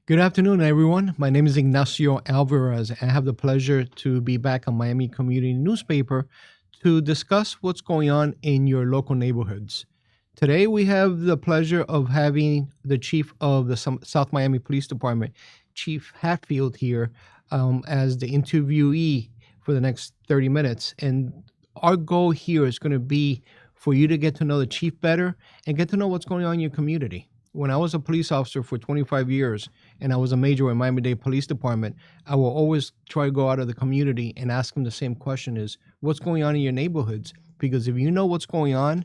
Good afternoon, everyone. My name is Ignacio Alvarez. I have the pleasure to be back on Miami Community Newspaper to discuss what's going on in your local neighborhoods. Today, we have the pleasure of having the chief of the South Miami Police Department, Chief Hatfield, here as the interviewee for the next 30 minutes. And our goal here is going to be for you to get to know the chief better and get to know what's going on in your community. When I was a police officer for 25 years and I was a major in Miami-Dade Police Department, I will always try to go out of the community and ask them the same question is, what's going on in your neighborhoods? Because if you know what's going on,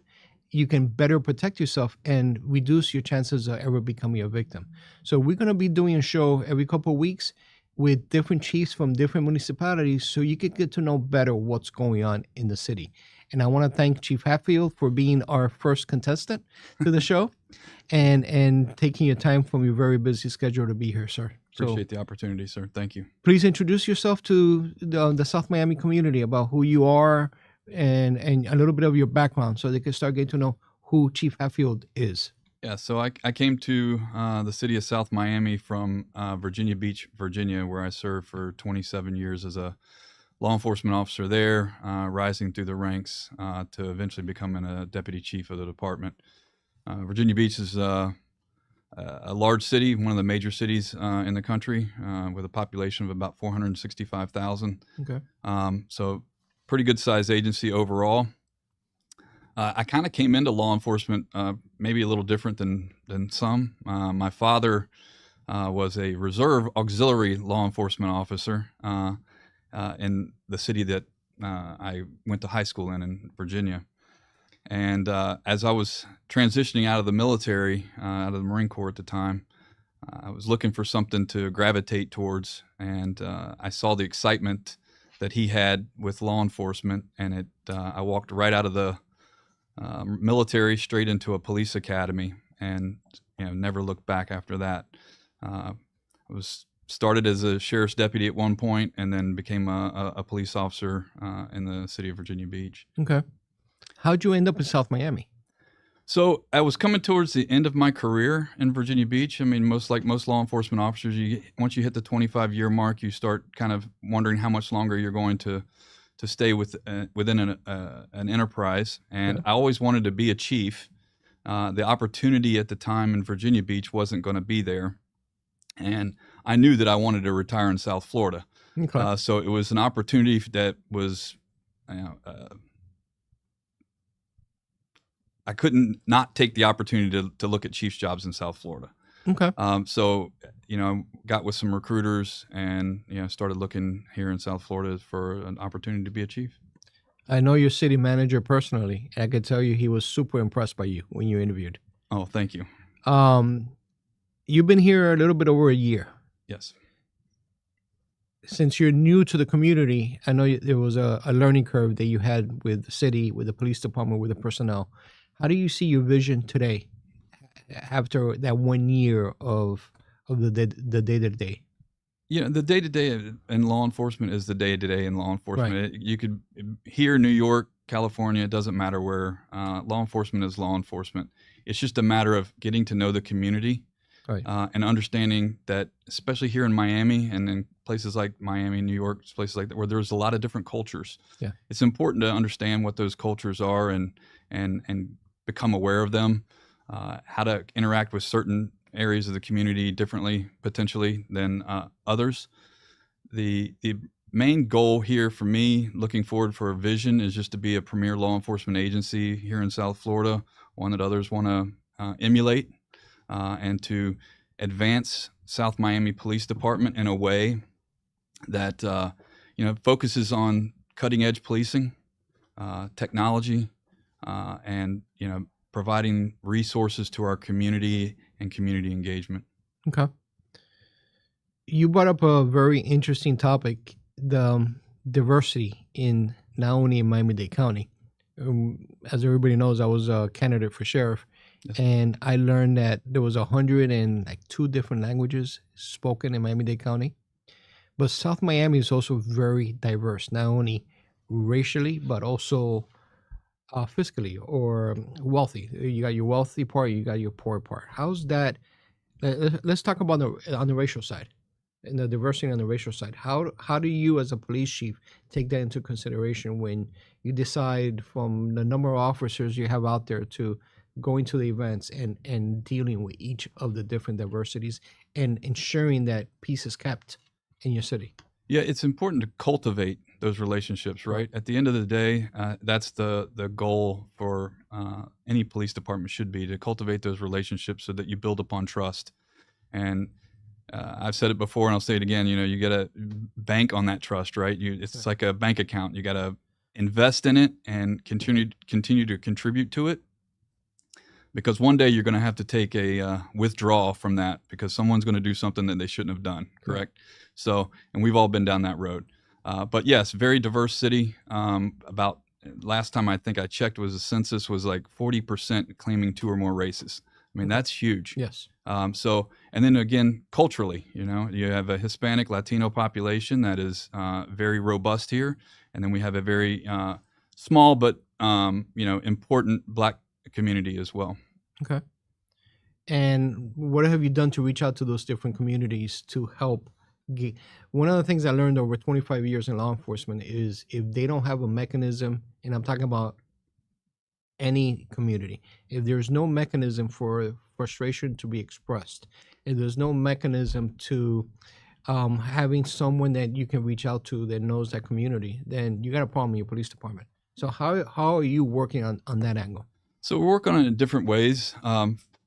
you can better protect yourself and reduce your chances of ever becoming a victim. So we're going to be doing a show every couple of weeks with different chiefs from different municipalities so you can get to know better what's going on in the city. And I want to thank Chief Hatfield for being our first contestant to the show and taking your time from your very busy schedule to be here, sir. Appreciate the opportunity, sir. Thank you. Please introduce yourself to the South Miami community about who you are and a little bit of your background so they can start getting to know who Chief Hatfield is. Yeah, so I came to the city of South Miami from Virginia Beach, Virginia, where I served for 27 years as a law enforcement officer there, rising through the ranks to eventually becoming a deputy chief of the department. Virginia Beach is a large city, one of the major cities in the country, with a population of about 465,000. Okay. So pretty good sized agency overall. I kind of came into law enforcement maybe a little different than some. My father was a reserve auxiliary law enforcement officer in the city that I went to high school in Virginia. And as I was transitioning out of the military, out of the Marine Corps at the time, I was looking for something to gravitate towards, and I saw the excitement that he had with law enforcement, and I walked right out of the military straight into a police academy, and never looked back after that. I was started as a sheriff's deputy at one point, and then became a police officer in the city of Virginia Beach. Okay. How'd you end up in South Miami? So I was coming towards the end of my career in Virginia Beach. I mean, most law enforcement officers, once you hit the 25-year mark, you start kind of wondering how much longer you're going to stay within an enterprise. And I always wanted to be a chief. The opportunity at the time in Virginia Beach wasn't going to be there. And I knew that I wanted to retire in South Florida. Okay. So it was an opportunity that was, I couldn't not take the opportunity to look at chief's jobs in South Florida. Okay. So, got with some recruiters and, started looking here in South Florida for an opportunity to be a chief. I know your city manager personally. I can tell you he was super impressed by you when you interviewed. Oh, thank you. You've been here a little bit over a year. Yes. Since you're new to the community, I know there was a learning curve that you had with the city, with the police department, with the personnel. How do you see your vision today after that 1 year of the day-to-day? Yeah, the day-to-day in law enforcement is the day-to-day in law enforcement. Right. You could here, New York, California, it doesn't matter where. Law enforcement is law enforcement. It's just a matter of getting to know the community, Right. And understanding that, especially here in Miami and in places like Miami, New York, places like that, where there's a lot of different cultures. Yeah. It's important to understand what those cultures are and become aware of them, how to interact with certain areas of the community differently, potentially, than others. The main goal here for me, looking forward for a vision, is just to be a premier law enforcement agency here in South Florida, one that others want to emulate, and to advance South Miami Police Department in a way that focuses on cutting edge policing, technology, and providing resources to our community and community engagement. Okay. You brought up a very interesting topic, the diversity in not only in Miami-Dade County. As everybody knows, I was a candidate for sheriff. Yes. And I learned that there was 102 different languages spoken in Miami-Dade County. But South Miami is also very diverse, not only racially, but also fiscally or wealthy. You got your wealthy part, you got your poor part. How's that Let's talk about on the racial side, and the diversity on the racial side. How do you, as a police chief, take that into consideration when you decide from the number of officers you have out there to going to the events and dealing with each of the different diversities and ensuring that peace is kept in your city? Yeah, it's important to cultivate those relationships, right? At the end of the day, that's the goal for any police department should be to cultivate those relationships so that you build upon trust. And I've said it before, and I'll say it again. You got to bank on that trust, right? It's like a bank account. You got to invest in it and continue to contribute to it, because one day you're going to have to take a withdrawal from that because someone's going to do something that they shouldn't have done. Correct. So, and we've all been down that road. But yes, very diverse city. About last time I think I checked was the census was like 40% claiming 2 or more races. I mean, that's huge. Yes. So, and then again, culturally, you have a Hispanic Latino population that is very robust here. And then we have a very small but, important Black community as well. Okay. And what have you done to reach out to those different communities to help? One of the things I learned over 25 years in law enforcement is if they don't have a mechanism, and I'm talking about any community, if there's no mechanism for frustration to be expressed, if there's no mechanism to having someone that you can reach out to that knows that community, then you got a problem in your police department. So how are you working on that angle? So we work on it in different ways.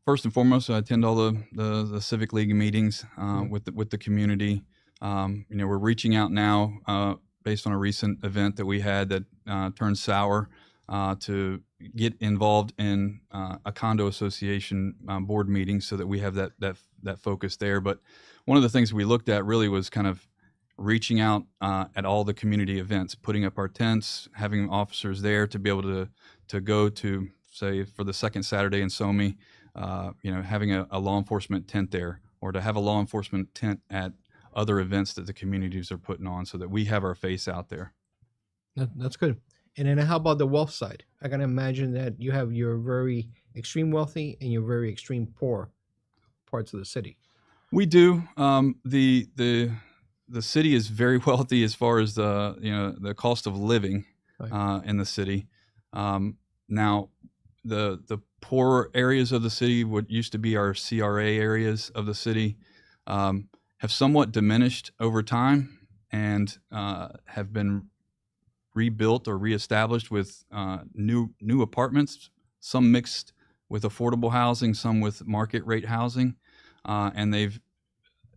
First and foremost, I attend all the civic league meetings with the community. We're reaching out now based on a recent event that we had that turned sour to get involved in a condo association board meeting so that we have that focus there. But one of the things we looked at really was kind of reaching out at all the community events, putting up our tents, having officers there to be able to go to, say, for the second Saturday in SOMI, having a law enforcement tent there, or to have a law enforcement tent at other events that the communities are putting on so that we have our face out there. That's good. And then how about the wealth side? I can imagine that you have your very extreme wealthy and your very extreme poor parts of the city. We do. The city is very wealthy as far as the cost of living in the city. Now, the poorer areas of the city, what used to be our CRA areas of the city, have somewhat diminished over time and have been rebuilt or reestablished with new apartments, some mixed with affordable housing, some with market rate housing, and they've,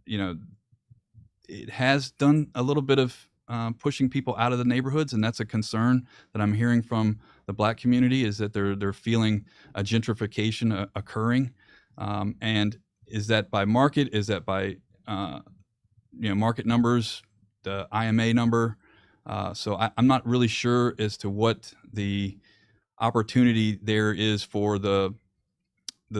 it has done a little bit of pushing people out of the neighborhoods, and that's a concern that I'm hearing from the Black community, is that they're feeling a gentrification occurring. And is that by market? Is that by market numbers, the IMA number? So I'm not really sure as to what the opportunity there is for the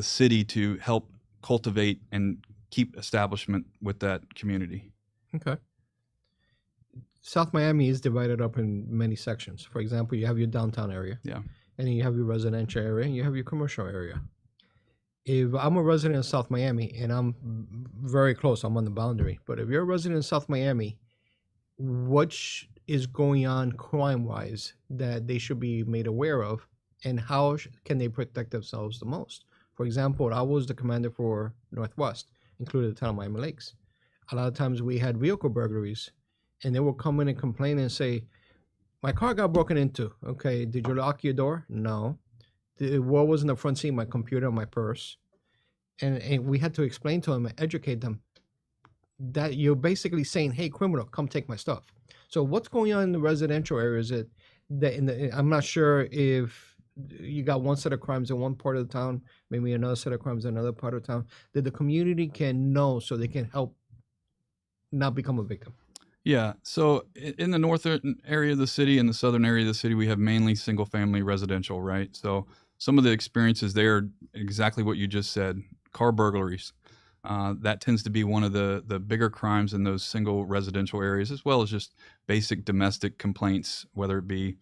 city to help cultivate and keep establishment with that community. Okay. South Miami is divided up in many sections. For example, you have your downtown area. Yeah. And then you have your residential area and you have your commercial area. If I'm a resident of South Miami and I'm very close, I'm on the boundary, but if you're a resident of South Miami, what is going on crime-wise that they should be made aware of, and how can they protect themselves the most? For example, I was the commander for Northwest, including the town of Miami Lakes. A lot of times we had vehicle burglaries, and they would come in and complain and say, my car got broken into. Okay, did you lock your door? No. What was in the front seat? My computer and my purse. And we had to explain to them and educate them that you're basically saying, hey, criminal, come take my stuff. So what's going on in the residential areas I'm not sure if you got one set of crimes in one part of the town, maybe another set of crimes in another part of town, that the community can know so they can help not become a victim. Yeah. So in the northern area of the city and the southern area of the city, we have mainly single family residential, right? So some of the experiences there are exactly what you just said, car burglaries. That tends to be one of the bigger crimes in those single residential areas, as well as just basic domestic complaints, whether it be,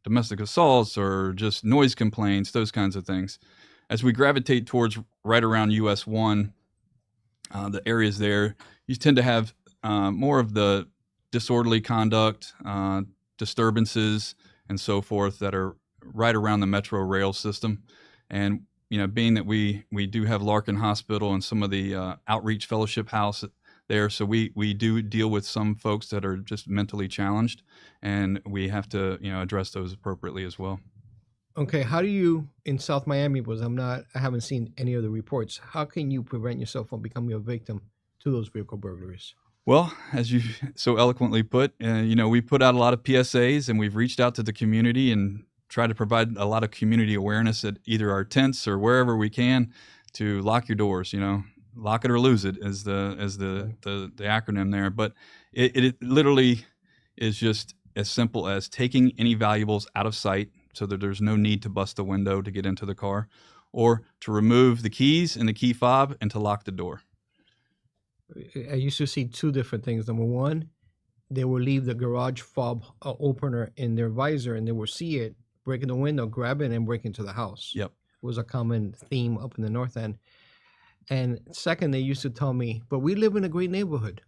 domestic assaults or just noise complaints, those kinds of things. as we gravitate towards right around US 1, the areas there, you tend to have more of the disorderly conduct, disturbances, and so forth that are right around the metro rail system. And being that we do have Larkin Hospital and some of the outreach fellowship house there, so we do deal with some folks that are just mentally challenged, and we have to address those appropriately as well. Okay, how do you in South Miami? Because I haven't seen any of the reports. How can you prevent yourself from becoming a victim to those vehicle burglaries? Well, as you so eloquently put, we put out a lot of PSAs, and we've reached out to the community and try to provide a lot of community awareness at either our tents or wherever we can to lock your doors. Lock it or lose it is the acronym there. But it literally is just as simple as taking any valuables out of sight, so that there's no need to bust the window to get into the car, or to remove the keys and the key fob and to lock the door. I used to see two different things. Number one, they will leave the garage fob opener in their visor, and they will see it, break in the window, grab it, and break into the house. Yep. It was a common theme up in the North End. And second, they used to tell me, but we live in a great neighborhood.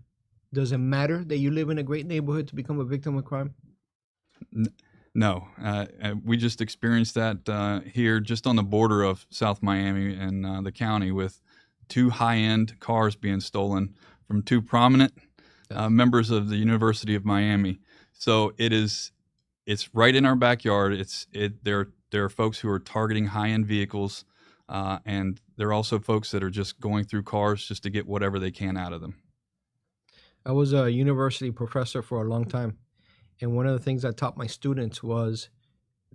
Does it matter that you live in a great neighborhood to become a victim of crime? No, we just experienced that here just on the border of South Miami and the county, with 2 high-end cars being stolen from 2 prominent members of the University of Miami. So it's right in our backyard. There are folks who are targeting high-end vehicles, and there are also folks that are just going through cars just to get whatever they can out of them. I was a university professor for a long time. And one of the things I taught my students was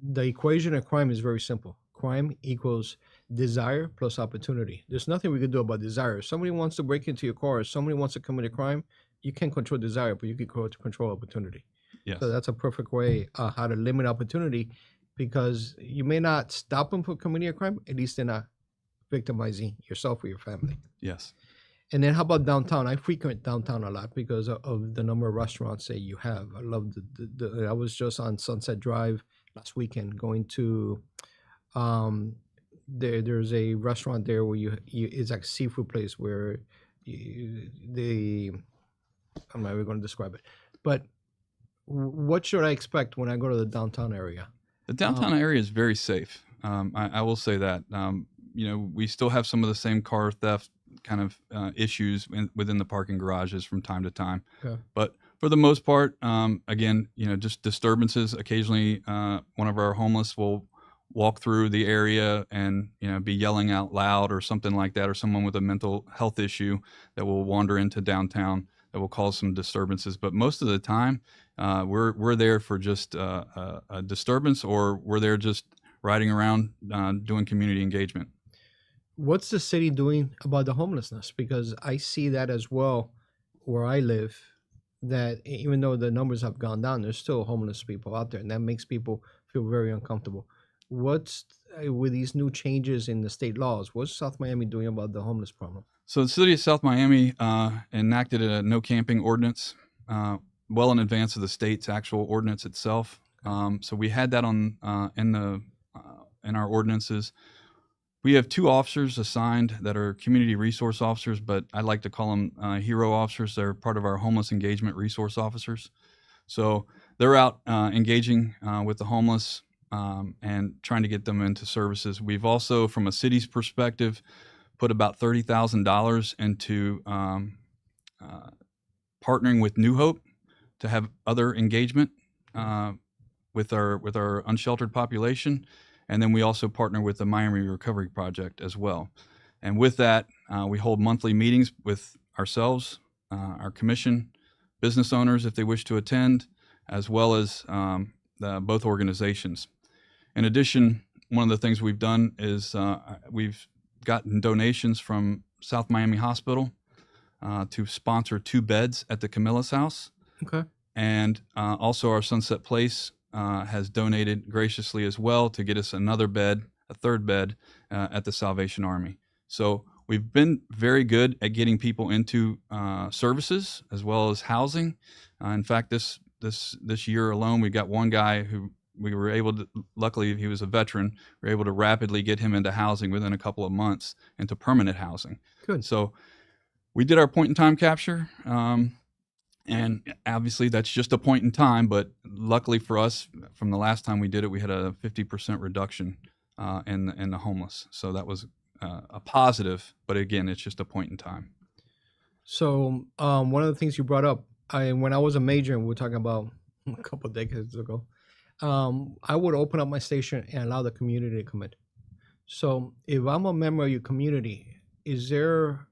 the equation of crime is very simple. Crime equals desire plus opportunity. There's nothing we can do about desire. If somebody wants to break into your car, if somebody wants to commit a crime, you can't control desire, but you can control opportunity. Yes. So that's a perfect way how to limit opportunity, because you may not stop them from committing a crime. At least they're not victimizing yourself or your family. Yes. And then how about downtown? I frequent downtown a lot because of the number of restaurants that you have. I love I was just on Sunset Drive last weekend going to, there's a restaurant there where it's like a seafood place where I'm not even going to describe it. But what should I expect when I go to the downtown area? The downtown area is very safe. I will say that. We still have some of the same car theft kind of issues within the parking garages from time to time. Okay. But for the most part, again, just disturbances. Occasionally, one of our homeless will walk through the area and be yelling out loud or something like that, or someone with a mental health issue that will wander into downtown that will cause some disturbances. But most of the time, we're there for just a disturbance, or we're there just riding around doing community engagement. What's the city doing about the homelessness? Because I see that as well where I live, that even though the numbers have gone down, there's still homeless people out there, and that makes people feel very uncomfortable. What's with these new changes in the state laws, what's South Miami doing about the homeless problem? So the city of South Miami enacted a no camping ordinance well in advance of the state's actual ordinance itself. So we had that on in our ordinances. We have 2 officers assigned that are community resource officers, but I like to call them hero officers. They're part of our homeless engagement resource officers. So they're out engaging with the homeless and trying to get them into services. We've also, from a city's perspective, put about $30,000 into partnering with New Hope to have other engagement with our unsheltered population. And then we also partner with the Miami Recovery Project as well. And with that, we hold monthly meetings with ourselves, our commission, business owners if they wish to attend, as well as both organizations. In addition, one of the things we've done is we've gotten donations from South Miami Hospital to sponsor 2 beds at the Camilla's house. Okay. And also our Sunset Place has donated graciously as well to get us another bed, a 3rd bed at the Salvation Army. So we've been very good at getting people into services as well as housing. In fact, this year alone, we got one guy who we were able to, luckily he was a veteran, we were able to rapidly get him into housing within a couple of months, into permanent housing. Good. So we did our point in time capture. And obviously that's just a point in time, but luckily for us, from the last time we did it, we had a 50% reduction in the homeless. So that was a positive, but again, it's just a point in time. So one of the things you brought up, when I was a major, and we were talking about a couple of decades ago, I would open up my station and allow the community to come in. So if I'm a member of your community, is there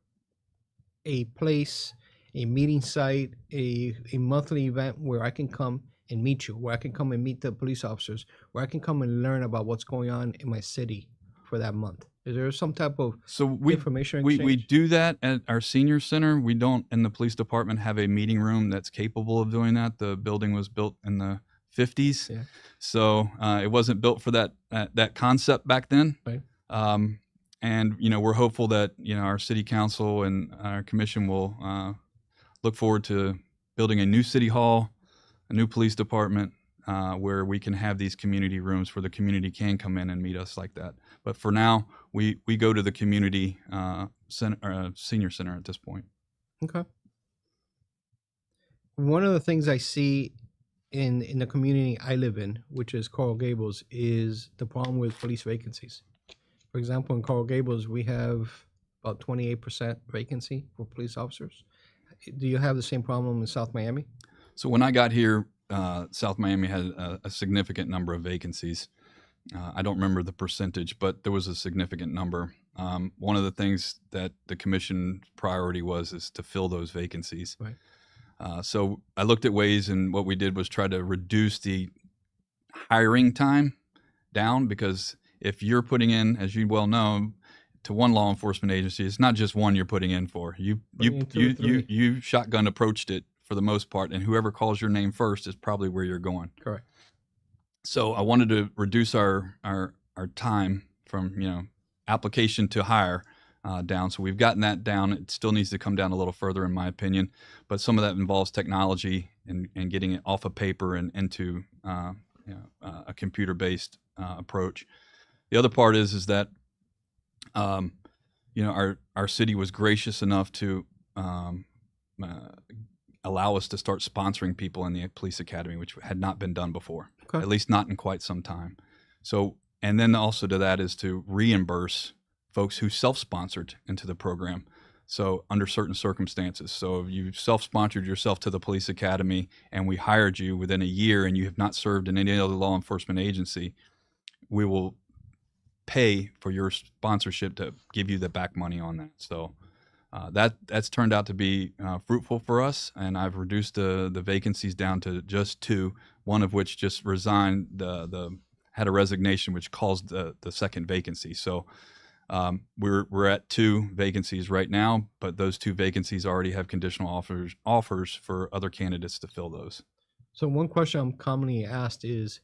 a place, a meeting site, a monthly event where I can come and meet you, where I can come and meet the police officers, where I can come and learn about what's going on in my city for that month? Is there some type of information exchange? We do that at our senior center. We don't, in the police department, have a meeting room that's capable of doing that. The building was built in the 50s, Yeah. so it wasn't built for that concept back then. Right. And we're hopeful that our city council and our commission will look forward to building a new city hall, a new police department, where we can have these community rooms where the community can come in and meet us like that. But for now, we go to the community senior center at this point. Okay. One of the things I see in the community I live in, which is Coral Gables, is the problem with police vacancies. For example, in Coral Gables, we have about 28% vacancy for police officers. Do you have the same problem in South Miami? So when I got here, South Miami had a significant number of vacancies. I don't remember the percentage, but there was a significant number. One of the things that the commission priority is to fill those vacancies. Right. So I looked at ways, and what we did was try to reduce the hiring time down, because if you're putting in, as you well know, to one law enforcement agency, it's not just one you're putting in for. You shotgun approached it for the most part, and whoever calls your name first is probably where you're going. Correct. So I wanted to reduce our time from application to hire down. So we've gotten that down. It still needs to come down a little further, in my opinion, but some of that involves technology and getting it off of paper and into a computer-based approach. The other part is that our city was gracious enough to allow us to start sponsoring people in the police academy, which had not been done before, at least not in quite some time. So, and then also to that is to reimburse folks who self-sponsored into the program. So under certain circumstances. So if you self-sponsored yourself to the police academy and we hired you within a year and you have not served in any other law enforcement agency, we will pay for your sponsorship to give you the back money on that. So that's turned out to be fruitful for us, and I've reduced the vacancies down to just 2, one of which just resigned, had a resignation, which caused the second vacancy. So we're at 2 vacancies right now, but those 2 vacancies already have conditional offers for other candidates to fill those. So one question I'm commonly asked is,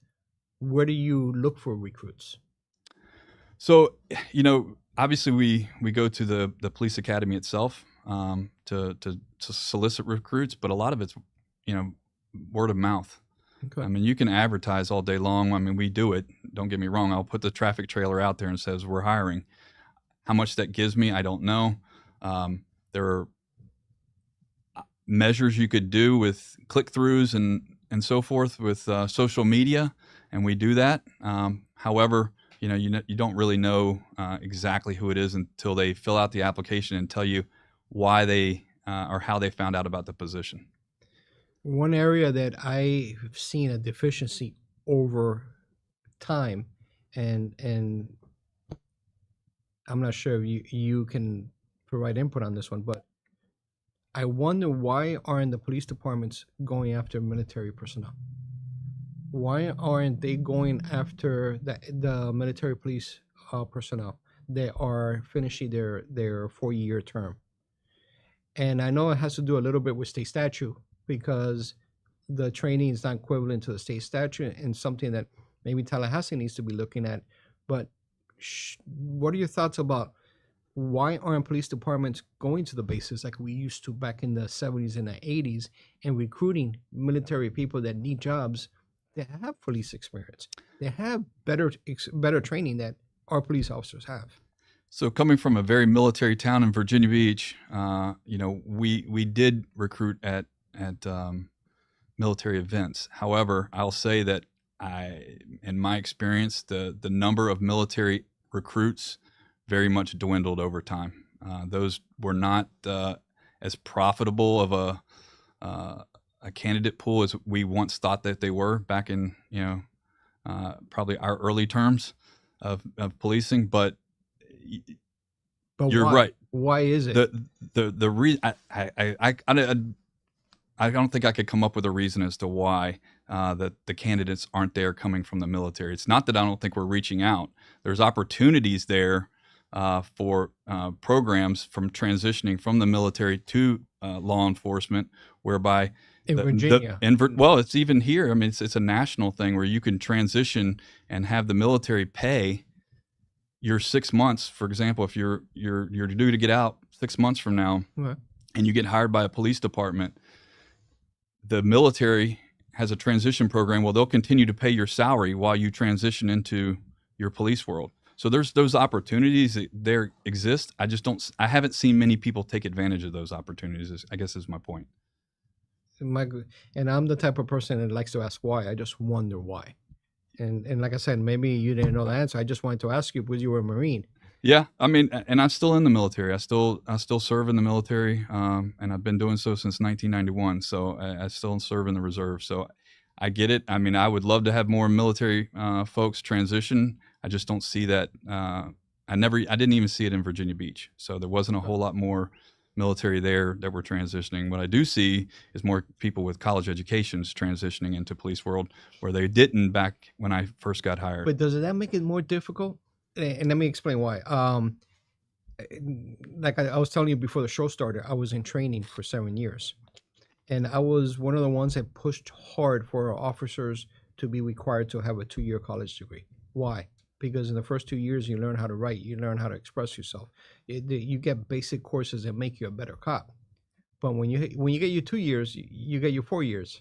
where do you look for recruits? So, obviously we go to the police academy itself to solicit recruits, but a lot of it's, word of mouth. Okay. I mean, you can advertise all day long. I mean, we do it. Don't get me wrong. I'll put the traffic trailer out there and says we're hiring. How much that gives me, I don't know. There are measures you could do with click-throughs and so forth with social media, and we do that. However, you don't really know exactly who it is until they fill out the application and tell you why they or how they found out about the position. One area that I've seen a deficiency over time, and I'm not sure if you can provide input on this one, but I wonder, why aren't the police departments going after military personnel? Why aren't they going after the military police personnel that are finishing their 4-year term? And I know it has to do a little bit with state statute, because the training is not equivalent to the state statute, and something that maybe Tallahassee needs to be looking at. But what are your thoughts about why aren't police departments going to the bases like we used to back in the 70s and the 80s and recruiting military people that need jobs they have police experience. They have better training that our police officers have. So coming from a very military town in Virginia Beach, we did recruit at military events. However, I'll say that in my experience, the number of military recruits very much dwindled over time. Those were not as profitable of a candidate pool as we once thought that they were back in probably our early terms of policing. But you're why? right. Why is it? The reason I don't think I could come up with a reason as to why that the candidates aren't there coming from the military. It's not that I don't think we're reaching out. There's opportunities there for programs from transitioning from the military to law enforcement, whereby in Virginia. Well, it's even here. I mean, it's a national thing where you can transition and have the military pay your 6 months. For example, if you're due to get out 6 months from now, okay, and you get hired by a police department, the military has a transition program. Well, they'll continue to pay your salary while you transition into your police world. So there's those opportunities that there exist. I haven't seen many people take advantage of those opportunities, I guess is my point. And I'm the type of person that likes to ask why. I just wonder why. And like I said, maybe you didn't know the answer. I just wanted to ask you because you were a Marine. Yeah, I mean, and I'm still in the military. I still serve in the military, and I've been doing so since 1991. So I still serve in the reserve. So I get it. I mean, I would love to have more military folks transition. I just don't see that. I didn't even see it in Virginia Beach. So there wasn't a whole lot more military there that were transitioning. What I do see is more people with college educations transitioning into police world where they didn't back when I first got hired. But does that make it more difficult? And let me explain why. Like I was telling you before the show started, I was in training for 7 years. And I was one of the ones that pushed hard for our officers to be required to have a 2-year college degree. Why? Because in the first 2 years, you learn how to write, you learn how to express yourself. You get basic courses that make you a better cop. But when you get your 2 years, you get your 4 years.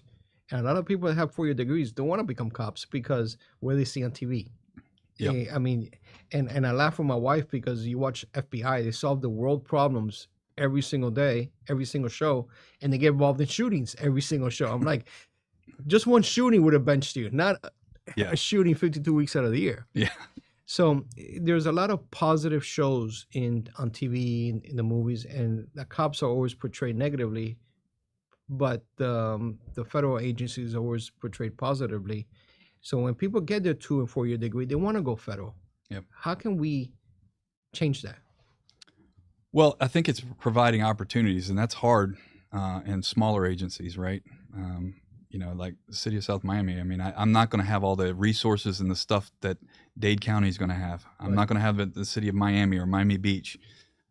And a lot of people that have 4-year degrees don't want to become cops because what they see on TV. Yep. I mean, and I laugh with my wife because you watch FBI, they solve the world problems every single day, every single show, and they get involved in shootings every single show. I'm like, just one shooting would have benched you, not a shooting 52 weeks out of the year. Yeah. So there's a lot of positive shows on TV, in the movies, and the cops are always portrayed negatively, but the federal agencies are always portrayed positively. So when people get their 2 and 4-year degree, they want to go federal. Yep. How can we change that? Well, I think it's providing opportunities, and that's hard in smaller agencies, right? Like the city of South Miami. I mean, I'm not going to have all the resources and the stuff that Dade County is going to have. I'm not going to have it the city of Miami or Miami Beach.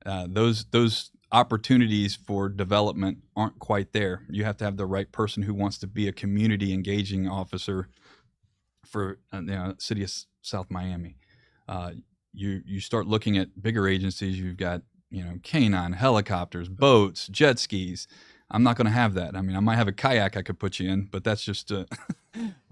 Those opportunities for development aren't quite there. You have to have the right person who wants to be a community engaging officer for city of South Miami. You start looking at bigger agencies. You've got canine, helicopters, boats, jet skis. I'm not going to have that. I mean, I might have a kayak I could put you in, but that's just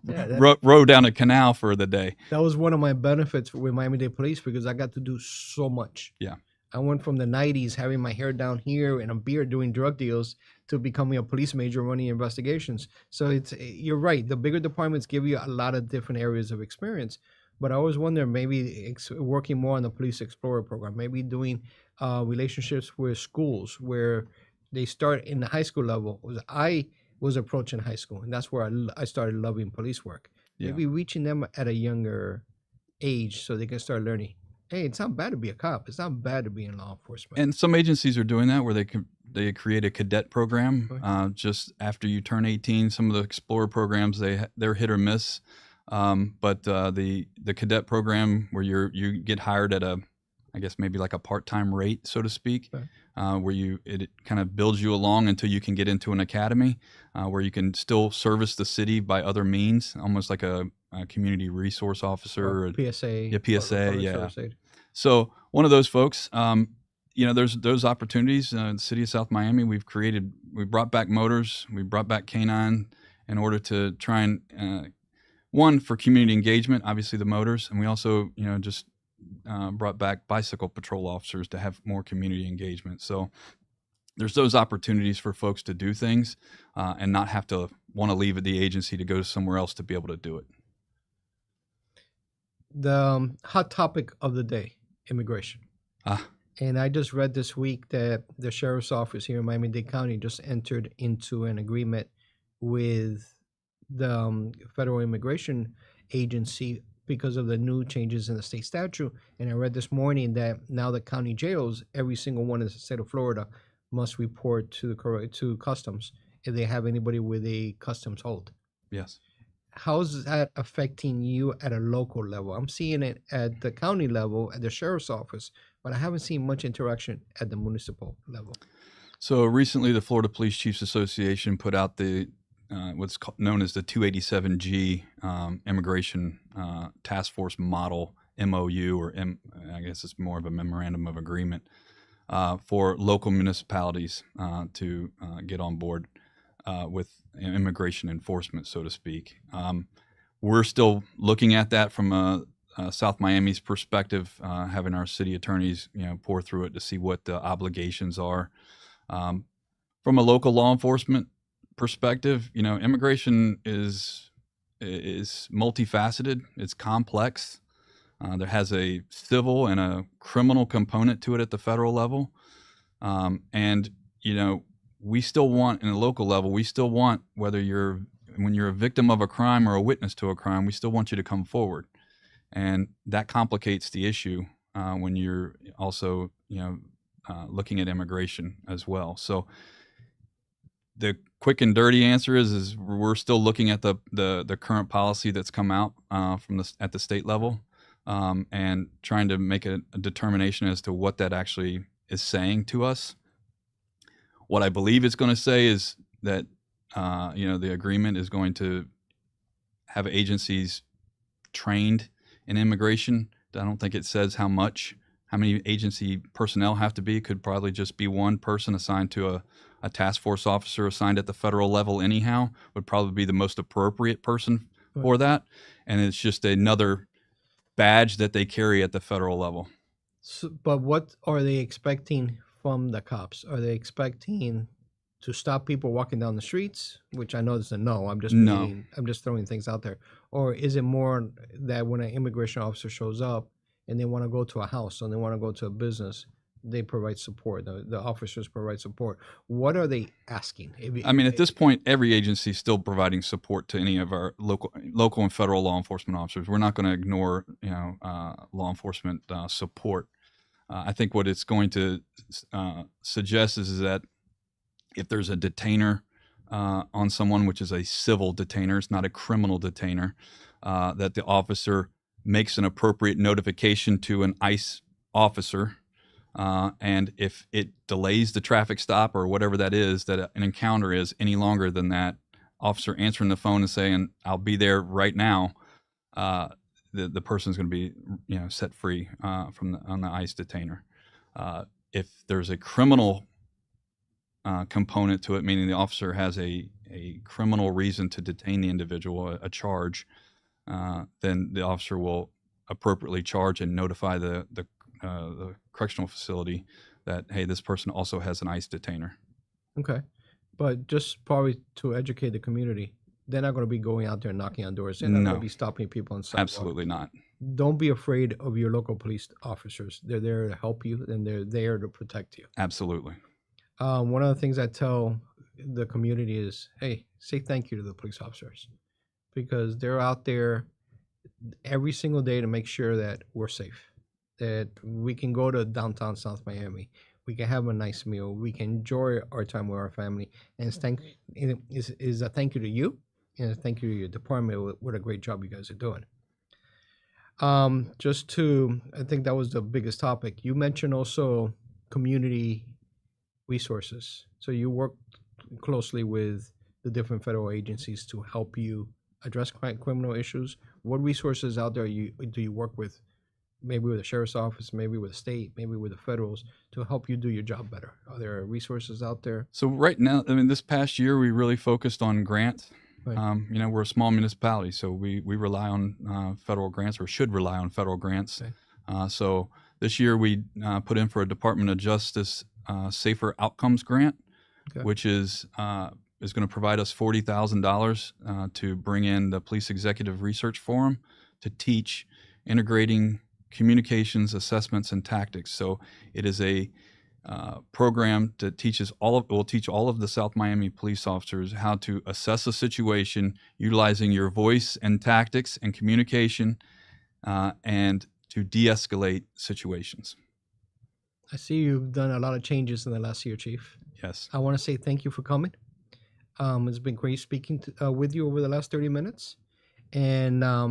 row down a canal for the day. That was one of my benefits with Miami-Dade Police because I got to do so much. Yeah. I went from the 90s having my hair down here and a beard doing drug deals to becoming a police major running investigations. So you're right. The bigger departments give you a lot of different areas of experience. But I always wonder, maybe working more on the Police Explorer program, maybe doing relationships with schools where they start in the high school level. I was approaching high school, and that's where I started loving police work. Yeah. Maybe reaching them at a younger age so they can start learning. Hey, it's not bad to be a cop. It's not bad to be in law enforcement. And some agencies are doing that where they create a cadet program just after you turn 18. Some of the Explorer programs, they're hit or miss. But the cadet program where you get hired at I guess maybe like a part-time rate, so to speak, where it kind of builds you along until you can get into an academy where you can still service the city by other means, almost like a community resource officer. Or PSA. Yeah, PSA, yeah. So one of those folks, there's those opportunities. In the city of South Miami, we brought back motors, we brought back canine in order to try and one, for community engagement, obviously the motors, and we also, just brought back bicycle patrol officers to have more community engagement. So there's those opportunities for folks to do things and not have to want to leave the agency to go somewhere else to be able to do it. The hot topic of the day, immigration. And I just read this week that the sheriff's office here in Miami-Dade County just entered into an agreement with the federal immigration agency because of the new changes in the state statute. And I read this morning that now the county jails, every single one in the state of Florida, must report to customs if they have anybody with a customs hold. Yes. How's that affecting you at a local level? I'm seeing it at the county level, at the sheriff's office, but I haven't seen much interaction at the municipal level. So recently, the Florida Police Chiefs Association put out the what's known as the 287G Immigration Task Force Model MOU, or I guess it's more of a memorandum of agreement for local municipalities to get on board with immigration enforcement, so to speak. We're still looking at that from South Miami's perspective, having our city attorneys, pour through it to see what the obligations are. From a local law enforcement perspective, immigration is multifaceted. It's complex. There has a civil and a criminal component to it at the federal level. And we still want, in a local level, we still want, when you're a victim of a crime or a witness to a crime, we still want you to come forward. And that complicates the issue when you're also, looking at immigration as well. So the quick and dirty answer is we're still looking at the current policy that's come out at the state level and trying to make a determination as to what that actually is saying to us. What I believe it's going to say is that, the agreement is going to have agencies trained in immigration. I don't think it says how many agency personnel have to be. It could probably just be one person assigned to a task force officer assigned at the federal level anyhow, would probably be the most appropriate person for that. And it's just another badge that they carry at the federal level. So, but what are they expecting from the cops? Are they expecting to stop people walking down the streets? Which I know is a no. I'm just throwing things out there. Or is it more that when an immigration officer shows up and they want to go to a house or they want to go to a business, they provide support? The officers provide support. What are they asking? At this point, every agency is still providing support to any of our local and federal law enforcement officers. We're not going to ignore, law enforcement support. I think what it's going to suggest is that if there's a detainer on someone, which is a civil detainer, it's not a criminal detainer, that the officer makes an appropriate notification to an ICE officer. And if it delays the traffic stop or whatever that is, that an encounter is any longer than that, officer answering the phone and saying, "I'll be there right now," the person's going to be, set free on the ICE detainer. If there's a criminal component to it, meaning the officer has a criminal reason to detain the individual, a charge, then the officer will appropriately charge and notify the correctional facility that, hey, this person also has an ICE detainer. Okay. But just probably to educate the community, they're not going to be going out there knocking on doors. They're not going to be stopping people on sidewalks. Absolutely not. Don't be afraid of your local police officers. They're there to help you and they're there to protect you. Absolutely. One of the things I tell the community is, hey, say thank you to the police officers because they're out there every single day to make sure that we're safe, that we can go to downtown South Miami, we can have a nice meal, we can enjoy our time with our family, and is a thank you to you and a thank you to your department. What a great job you guys are doing. I think that was the biggest topic. You mentioned also community resources. So you work closely with the different federal agencies to help you address criminal issues. What resources out there do you work with? Maybe with the sheriff's office, maybe with the state, maybe with the federals to help you do your job better. Are there resources out there? So right now, this past year, we really focused on grants Right. We're a small municipality, so we rely on federal grants, or should rely on federal grants. Okay. So this year we put in for a Department of Justice Safer Outcomes grant, Okay. which is going to provide us $40,000 to bring in the Police Executive Research Forum to teach integrating communications, assessments, and tactics. So it is a program that will teach all of the South Miami police officers how to assess a situation utilizing your voice and tactics and communication, and to de-escalate situations. I see you've done a lot of changes in the last year, Chief. Yes. I want to say thank you for coming. It's been great speaking with you over the last 30 minutes. And I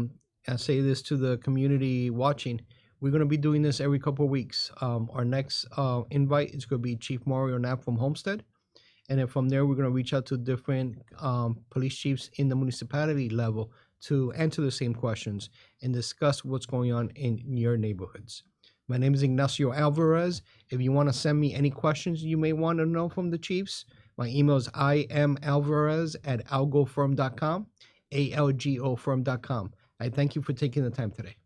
say this to the community watching. We're going to be doing this every couple of weeks. Our next invite is going to be Chief Mario Knapp from Homestead. And then from there, we're going to reach out to different police chiefs in the municipality level to answer the same questions and discuss what's going on in your neighborhoods. My name is Ignacio Alvarez. If you want to send me any questions you may want to know from the chiefs, my email is imalvarez@algofirm.com, ALGOfirm.com. I thank you for taking the time today.